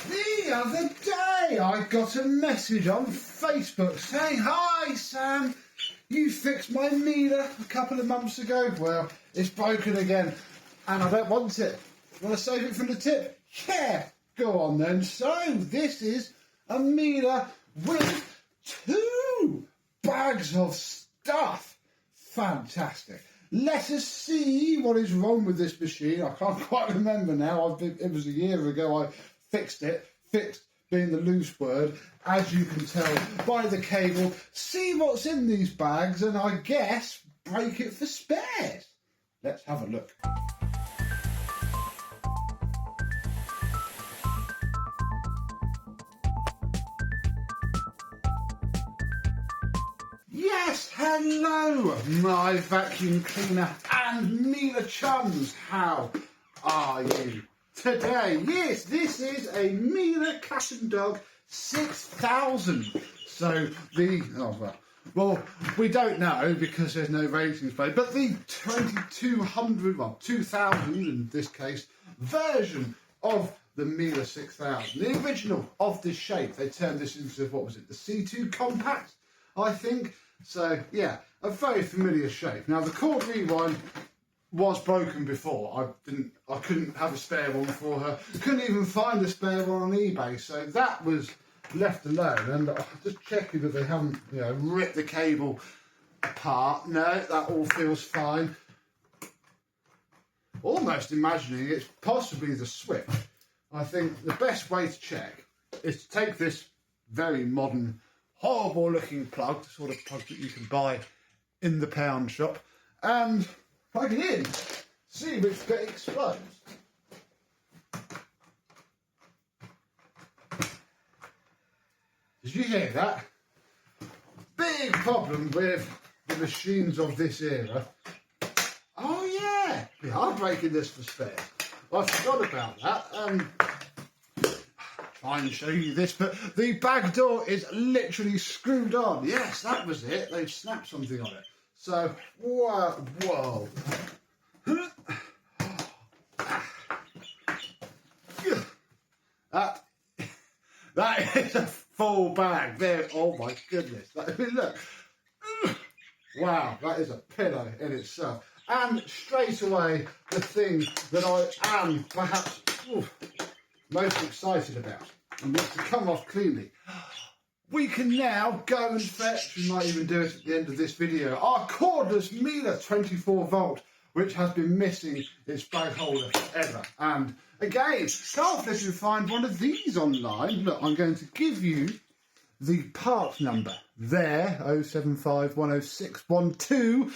The other day I got a message on Facebook saying, "Hi Sam, you fixed my Miele a couple of months ago. Well, it's broken again and I don't want it. Want to save it from the tip?" Yeah, go on then. So this is a Miele with 2 bags of stuff. Fantastic. Let us see what is wrong with this machine. I can't quite remember now. It was a year ago I fixed it. Fixed being the loose word, as you can tell by the cable. See what's in these bags and I guess break it for spares. Let's have a look. Yes, hello, my vacuum cleaner and Miele chums. How are you today? Yes, this is a Miele Cat and Dog 6000. So well, we don't know because there's no ratings played, but the 2200, well, 2000 in this case, version of the Miele 6000, the original of this shape. They turned this into, what was it, the C2 Compact, I think. So yeah, a very familiar shape. Now the cord rewind was broken before. I couldn't have a spare one for her. Couldn't even find a spare one on eBay, so that was left alone. And I'm just checking that they haven't, ripped the cable apart. No, that all feels fine. Almost imagining it's possibly the switch. I think the best way to check is to take this very modern, horrible looking plug, the sort of plug that you can buy in the pound shop, and plug it in, see which bit explodes. Did you hear that? Big problem with the machines of this era. Oh yeah, we are breaking this for spares. I forgot about that. Try and show you this, but the bag door is literally screwed on. Yes, that was it. They've snapped something on it. So, whoa. That is a full bag there. Oh my goodness. Look. Wow, that is a pillow in itself. And straight away, the thing that I am perhaps most excited about, and wants to come off cleanly. We can now go and fetch, we might even do it at the end of this video, our cordless Miele 24 volt, which has been missing its bag holder forever. And again, can't let you find one of these online. Look, I'm going to give you the part number there, 075106112.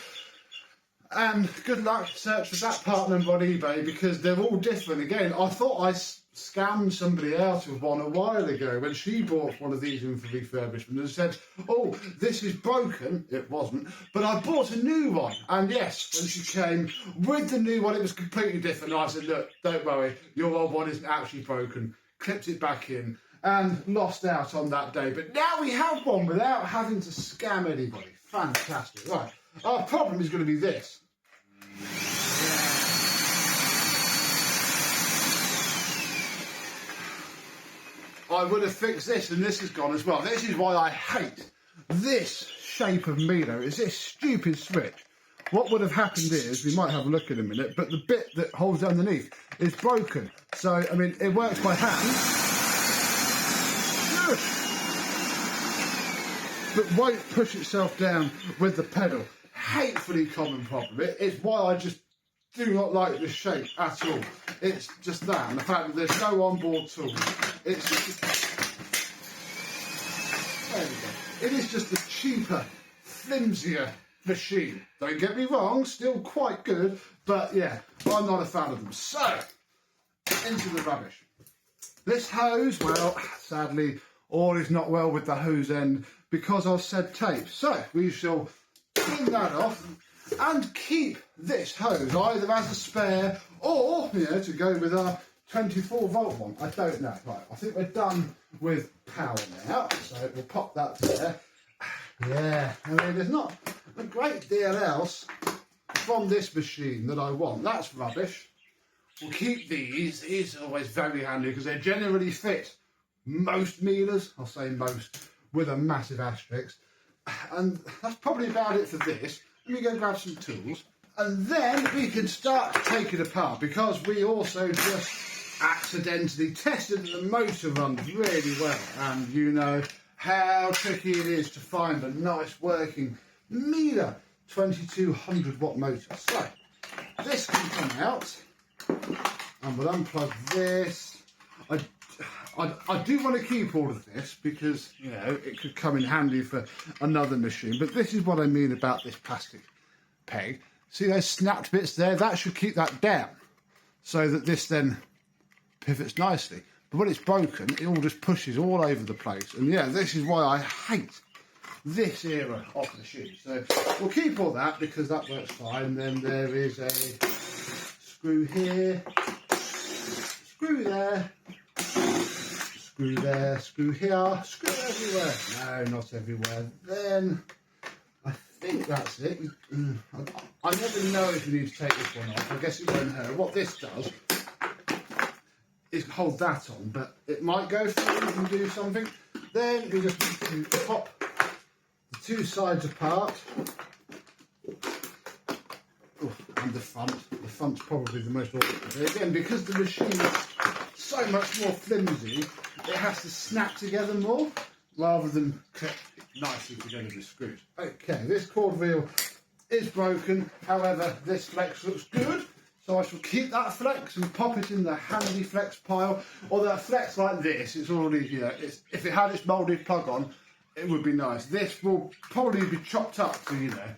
And good luck, search for that part number on eBay because they're all different. Again, I thought I scammed somebody out of one a while ago when she bought one of these in for refurbishment and said, "Oh, this is broken." It wasn't, but I bought a new one. And yes, when she came with the new one, it was completely different. And I said, "Look, don't worry, your old one isn't actually broken." Clipped it back in and lost out on that day. But now we have one without having to scam anybody. Fantastic. Right, our problem is going to be this. I would have fixed this and this has gone as well. This is why I hate this shape of Miele. It's this stupid switch. What would have happened is, we might have a look in a minute, but the bit that holds underneath is broken. So, I mean, it works by hand, but won't push itself down with the pedal. Hatefully common problem. It's why I just do not like this shape at all. It's just that, and the fact that there's no onboard tools. It's just, there we go. It is just a cheaper, flimsier machine. Don't get me wrong, still quite good, but yeah, I'm not a fan of them. So, into the rubbish. This hose, well, sadly, all is not well with the hose end because of said tape. So, we shall clean that off and keep this hose either as a spare or, to go with our 24 volt one. I don't know. Right, I think we're done with power now, so we'll pop that there. Yeah, I mean, there's not a great deal else from this machine that I want. That's rubbish. we'll keep these. These are always very handy because they generally fit most Mieles, I'll say most, with a massive asterisk. And that's probably about it for this. Let me go grab some tools. And then we can start to take it apart, because we also just accidentally tested that the motor runs really well. And you know how tricky it is to find a nice working Miele 2200 watt motor. So this can come out, and we'll unplug this. I do want to keep all of this because, you know, it could come in handy for another machine. But this is what I mean about this plastic peg. See those snapped bits there? That should keep that down so that this then pivots nicely. But when it's broken, it all just pushes all over the place. And yeah, this is why I hate this era of the shoe. So we'll keep all that because that works fine. Then there is a screw here, screw there, screw there, screw here, screw everywhere. No, not everywhere. Then I think that's it. I never know if you need to take this one off. I guess it won't hurt. What this does is hold that on, but it might go through and do something. Then we just need to pop the two sides apart. Oh, and the front. The front's probably the most awkward. Again, because the machine is so much more flimsy, it has to snap together more rather than clip nicely together with screws. Okay, this cord reel is broken. However, this flex looks good. So I shall keep that flex and pop it in the handy flex pile. Or that flex like this, it's already, you know, if it had its moulded plug on, it would be nice. This will probably be chopped up to, you know,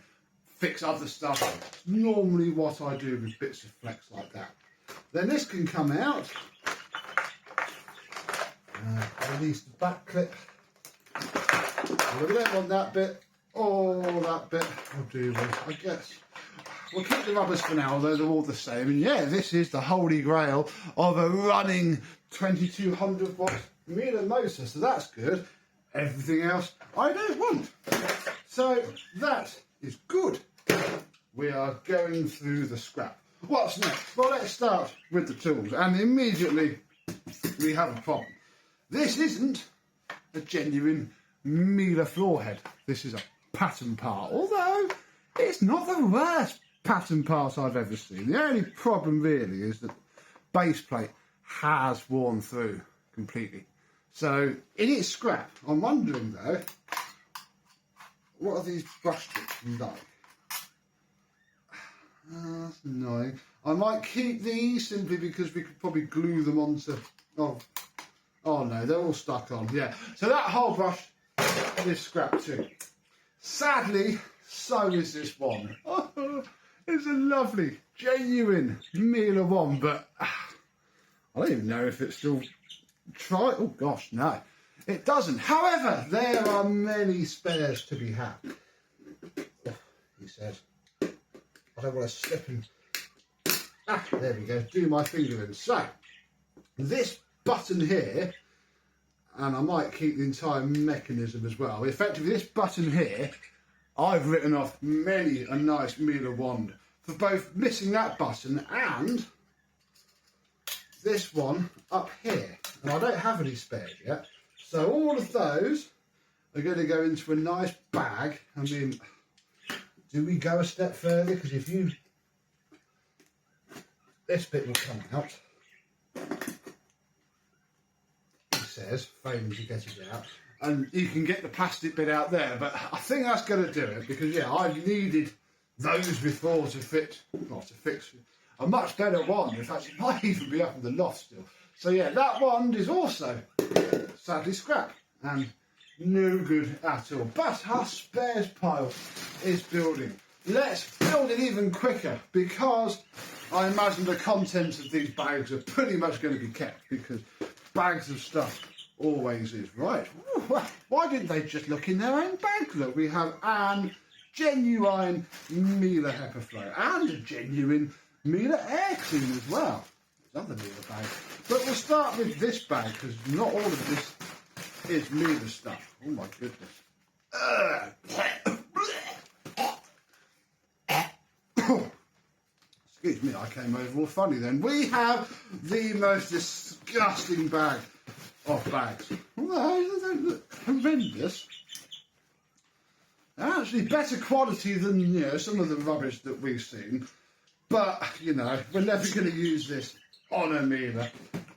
fix other stuff. It's normally what I do with bits of flex like that. Then this can come out. Release the back clip. We don't want that bit or that bit. Or do we? I guess. We'll keep the rubbers for now, although they're all the same. And yeah, this is the holy grail of a running 2200 watt Miele motor. So that's good. Everything else I don't want. So that is good. We are going through the scrap. What's next? Well, let's start with the tools. And immediately we have a problem. This isn't a genuine Miele floor head. This is a pattern part. Although it's not the worst pattern part I've ever seen. The only problem really is that base plate has worn through completely. So it is scrap. I'm wondering though, what are these brush tips like? That's annoying. I might keep these simply because we could probably glue them onto. Oh no, they're all stuck on. Yeah. So that whole brush is scrap too. Sadly, so is this one. Oh, it's a lovely, genuine Miele one, but I don't even know if it's still Oh gosh, no, it doesn't. However, there are many spares to be had. Oh, he says. I don't want to slip and... there we go, do my finger in. So, this button here, and I might keep the entire mechanism as well. Effectively, this button here, I've written off many a nice Miele wand for both missing that button and this one up here. And I don't have any spares yet. So all of those are going to go into a nice bag. I mean, do we go a step further? Because if you... this bit will come out. It says, failing to get it out. And you can get the plastic bit out there, but I think that's going to do it because, yeah, I needed those before to fit, well, to fix a much better wand. In fact, it might even be up in the loft still. So, yeah, that wand is also sadly scrap and no good at all. But our spares pile is building. Let's build it even quicker because I imagine the contents of these bags are pretty much going to be kept because bags of stuff always is. Right. Ooh, why didn't they just look in their own bag? Look, we have an genuine Miele HEPA flow and a genuine Miele air clean as well. There's other Miele bags. But we'll start with this bag because not all of this is Miele stuff. Oh my goodness. Excuse me, I came over all funny then. We have the most disgusting bag of bags. Well, they don't look horrendous. They're actually better quality than, you know, some of the rubbish that we've seen. But, you know, we're never going to use this on a Miele.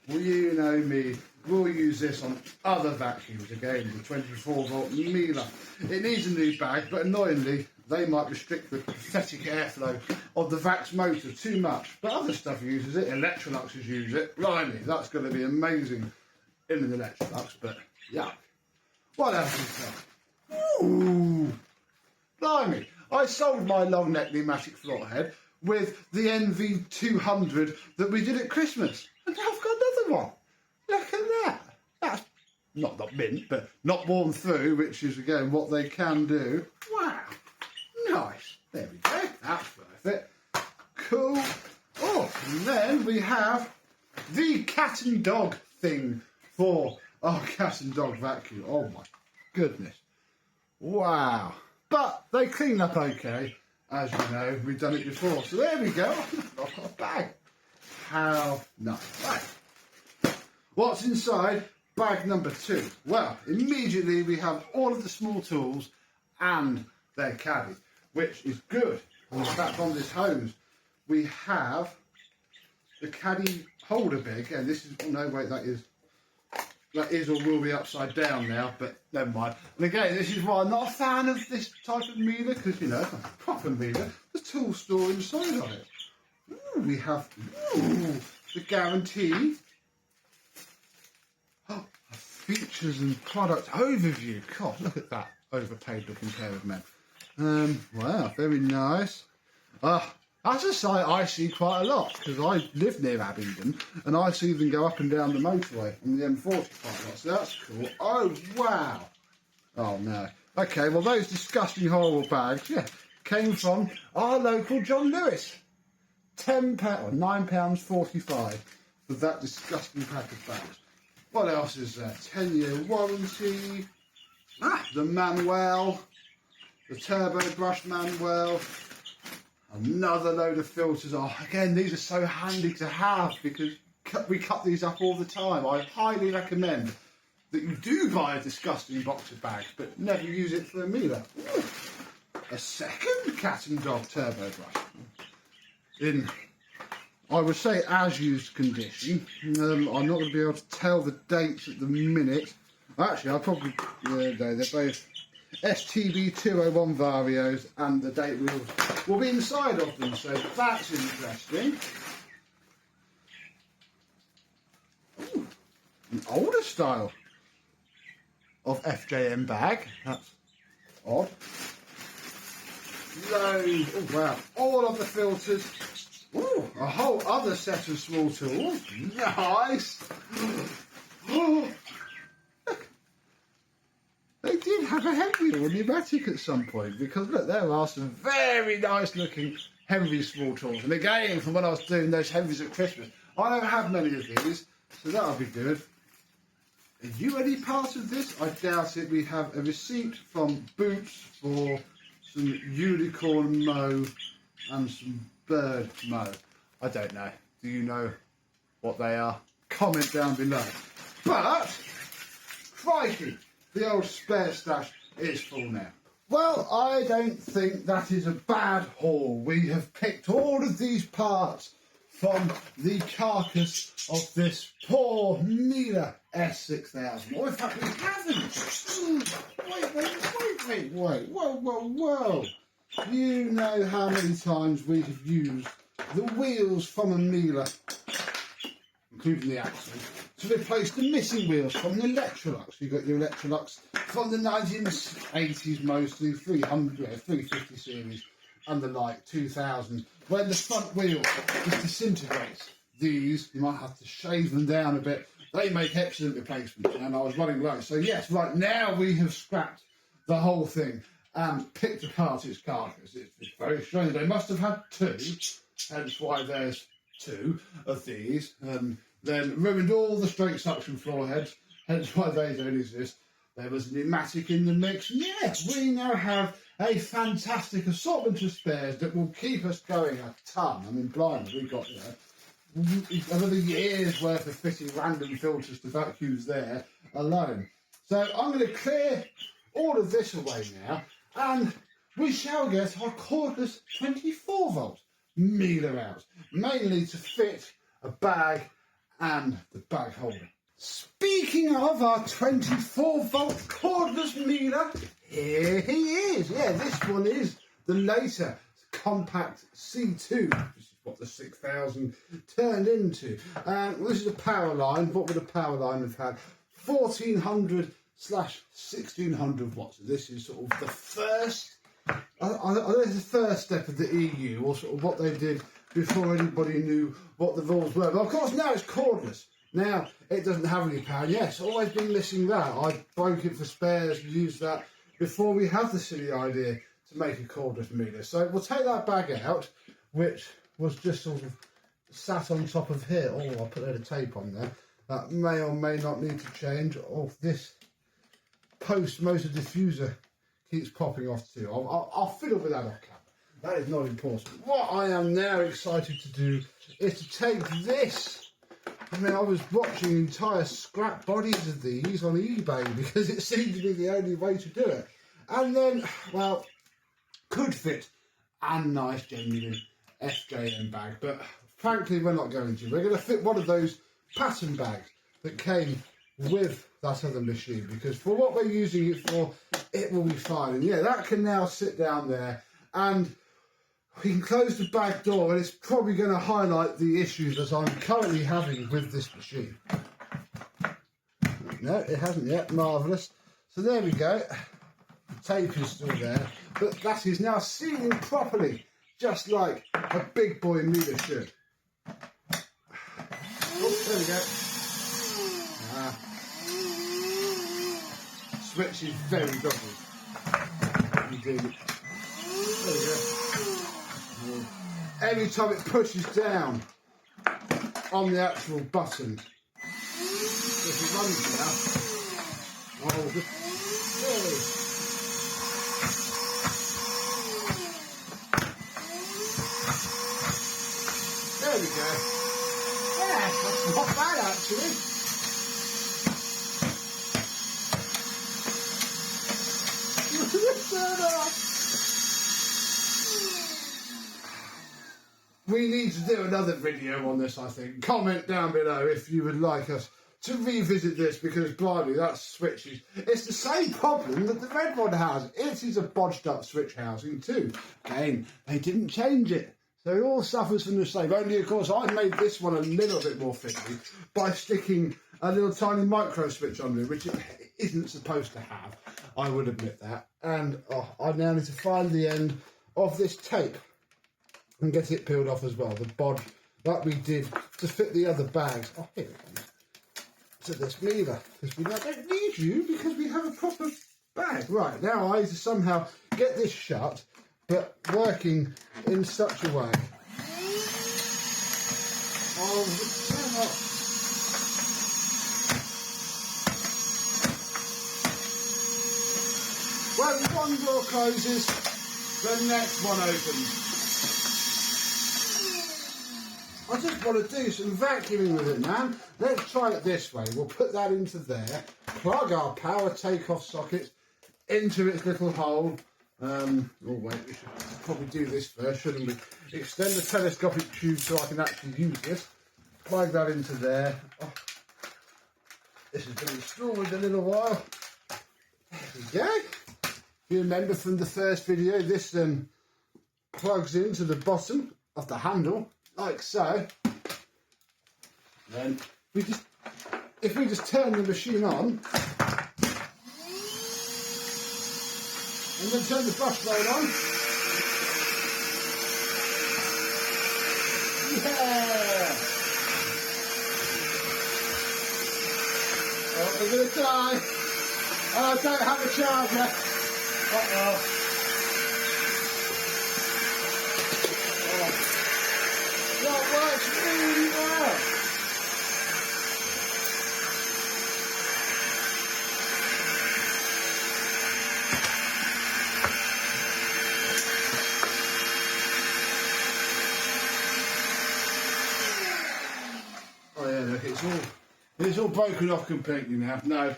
Well, you know me, we'll use this on other vacuums again, the 24-volt Miele. It needs a new bag, but annoyingly, they might restrict the pathetic airflow of the Vax motor too much. But other stuff uses it, Electroluxes use it. Blimey, that's going to be amazing in an Electrolux, but yeah. What else is there? Ooh, blimey. I sold my long neck pneumatic floor head with the NV200 that we did at Christmas. And now I've got another one. Look at that. That's not mint, but not worn through, which is, again, what they can do. Wow. Nice. There we go. That's worth it. Cool. Oh, and then we have the cat and dog thing for our cat and dog vacuum. Oh, my goodness. Wow. But they clean up okay. As you know, we've done it before. So there we go. I've got a bag. How nice. Right. What's inside bag number 2? Well, immediately we have all of the small tools and their caddy, which is good. In fact, on this hose, we have the caddy holder bit. Again, this is, oh no, wait, that is or will be upside down now, but never mind. And again, this is why I'm not a fan of this type of Miele, because, you know, it's a proper Miele. The tools store inside of it. Ooh, we have the guarantee. Oh, features and product overview. God, look at that overpaid looking pair of men. Wow, very nice. That's a sight I see quite a lot, because I live near Abingdon and I see them go up and down the motorway on the M40 quite a lot, so that's cool. Oh, wow. Oh, no. Okay, well, those disgusting, horrible bags, yeah, came from our local John Lewis. £10, or £9.45 for that disgusting pack of bags. What else is there? 10-year warranty. The manual. The turbo brush manual. Another load of filters. Oh, again, these are so handy to have because we cut these up all the time. I highly recommend that you do buy a disgusting box of bags, but never use it for a Miele. A second cat and dog turbo brush. In, I would say, as used condition. I'm not going to be able to tell the dates at the minute. Actually, I'll probably, they're both STB201 Varios, and the date will be inside of them, so that's interesting. Ooh, an older style of FJM bag, that's odd. Loads, oh wow, all of the filters. Ooh, a whole other set of small tools. Nice. Oh, look. They did have a heavy or pneumatic at some point, because look, there are some very nice looking heavy small tools. And again, from when I was doing those heavies at Christmas, I don't have many of these, so that'll be good. Are you any part of this? I doubt it. We have a receipt from Boots for some unicorn mow and some bird mow. I don't know. Do you know what they are? Comment down below. But, crikey, the old spare stash is full now. Well, I don't think that is a bad haul. We have picked all of these parts from the carcass of this poor Miele S6000. Or in fact, we haven't. Wait. Whoa. You know how many times we have used the wheels from a Miele, including the axle, to replace the missing wheels from the Electrolux. You've got your Electrolux from the 1980s mostly, 350 series, and the like, 2000. When the front wheel just disintegrates, these, you might have to shave them down a bit. They make excellent replacements, and I was running low. So yes, right now we have scrapped the whole thing and picked apart its carcass. It's very strange. They must have had two, hence why there's two of these. Then ruined all the straight suction floor heads, hence why they don't exist. there was a pneumatic in the mix. Yeah, we now have a fantastic assortment of spares that will keep us going a ton. I mean, blimey, we got, you know, another year's worth of fitting random filters to vacuums there alone. So I'm going to clear all of this away now, and we shall get our cordless 24 volt Miele out, mainly to fit a bag and the bag holder. Speaking of our 24 volt cordless Miele, here he is. Yeah, this one is the later compact C2, which is what the 6000 turned into. This is a power line. What would a power line have had? 1400/1600 watts. This is sort of the first, this is the first step of the EU, or sort of what they did before anybody knew what the rules were. But of course now it's cordless. Now it doesn't have any power. Yes, always been missing that. I broke it for spares, used that before we had the silly idea to make a cordless Miele. So we'll take that bag out, which was just sort of sat on top of here. Oh, I'll put a bit of tape on there. That may or may not need to change. Oh, this post motor diffuser keeps popping off too. I'll fiddle with that off camera. That is not important. What I am now excited to do is to take this. I mean, I was watching entire scrap bodies of these on eBay because it seemed to be the only way to do it. And then, well, could fit a nice genuine FJM bag, but frankly we're not going to. We're going to fit one of those pattern bags that came with that other machine, because for what we're using it for, it will be fine. And yeah, that can now sit down there, and we can close the back door, and it's probably going to highlight the issues that I'm currently having with this machine. No, it hasn't yet. Marvellous. So there we go. The tape is still there, but that is now sealing properly, just like a big boy Miele should. Oh, there we go. Switch is very dodgy. Indeed. There we go. Every time it pushes down on the actual button, if it runs now, oh, there we go. Yeah, that's not bad actually. We need to do another video on this, I think. Comment down below if you would like us to revisit this, because blimey, that switch is... It's the same problem that the red one has. It is a bodged up switch housing too. Again, they didn't change it. So it all suffers from the same. Only, of course, I made this one a little bit more fiddly by sticking a little tiny micro switch under it, which it isn't supposed to have. I will admit that. And I now need to find the end of this tape and get it peeled off as well. The bodge that we did to fit the other bags. Oh, here it comes. To this Miele. Because we now don't need you because we have a proper bag. Right, now I need to somehow get this shut, but working in such a way. Oh, turn up. When one door closes, the next one opens. I just want to do some vacuuming with it, man. Let's try it this way. We'll put that into there, plug our power take-off socket into its little hole. Oh wait, we should probably do this first, shouldn't we? Extend the telescopic tube so I can actually use this. Plug that into there. Oh, this is going to be stored a little while. There we go. If you remember from the first video, this then plugs into the bottom of the handle, like so. Then if we just turn the machine on, and then turn the brush blade on. Yeah! Oh, we're going to die. Oh, I don't have a charger. Uh-oh. Oh. That works really well. it's all broken off completely now. No,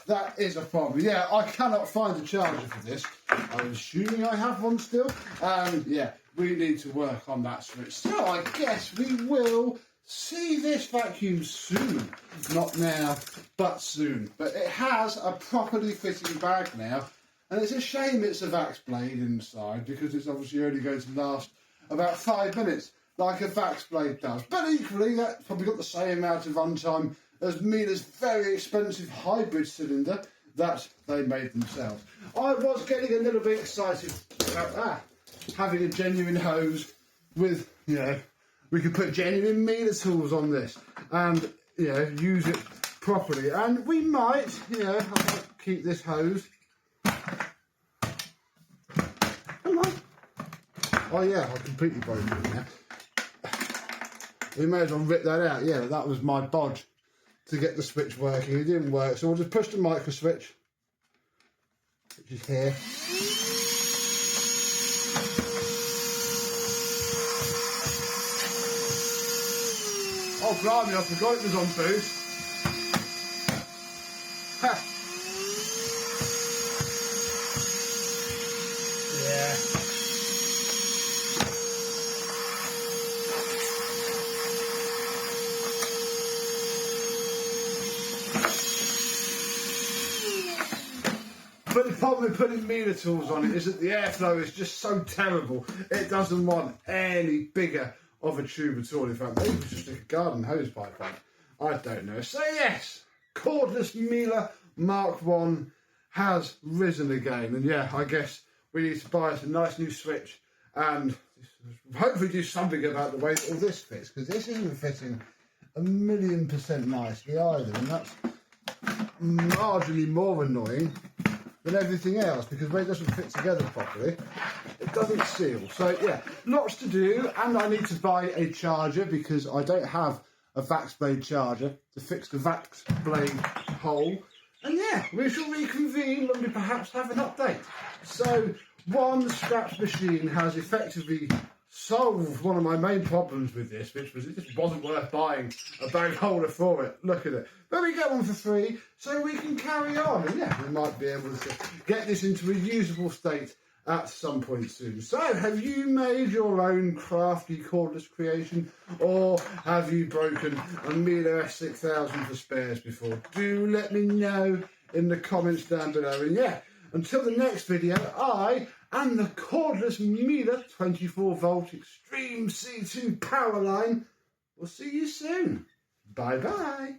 that is a problem. Yeah, I cannot find a charger for this. I'm assuming I have one still. Yeah, we need to work on that switch. So I guess we will see this vacuum soon. Not now, but soon. But it has a properly fitting bag now. And it's a shame it's a Vax blade inside, because it's obviously only going to last about 5 minutes, like a Vax blade does. But equally, that's probably got the same amount of runtime as Miele's very expensive hybrid cylinder that they made themselves. I was getting a little bit excited about that, having a genuine hose with, you know, we could put genuine Miele tools on this and, you know, use it properly. And we might, you know, I might keep this hose. Come on. Oh yeah, I completely broke it now. We may as well rip that out. Yeah, that was my bodge to get the switch working. It didn't work, so we'll just push the micro switch, which is here. Oh, blimey, I forgot it was on boost. Ha. Yeah. But the problem with putting Miele tools on it is that the airflow is just so terrible. It doesn't want any bigger of a tube at all. In fact, maybe it's just like a garden hose pipe on. I don't know. So yes, cordless Miele Mark 1 has risen again. And yeah, I guess we need to buy us a nice new switch and hopefully do something about the way that all this fits, because this isn't fitting 1,000,000% nicely either. And that's marginally more annoying than everything else, because when it doesn't fit together properly, it doesn't seal. So yeah, lots to do, and I need to buy a charger because I don't have a Vax blade charger to fix the Vax blade hole. And yeah, we shall reconvene when we perhaps have an update. So one scrapped machine has effectively solved one of my main problems with this, which was it just wasn't worth buying a bag holder for it. Look at it. But we get one for free, so we can carry on. And yeah, we might be able to get this into a usable state at some point soon. So, have you made your own crafty cordless creation, or have you broken a Miele S6000 for spares before? Do let me know in the comments down below. And yeah, until the next video, I and the cordless Miele 24-volt Extreme C2 power line will see you soon. Bye bye.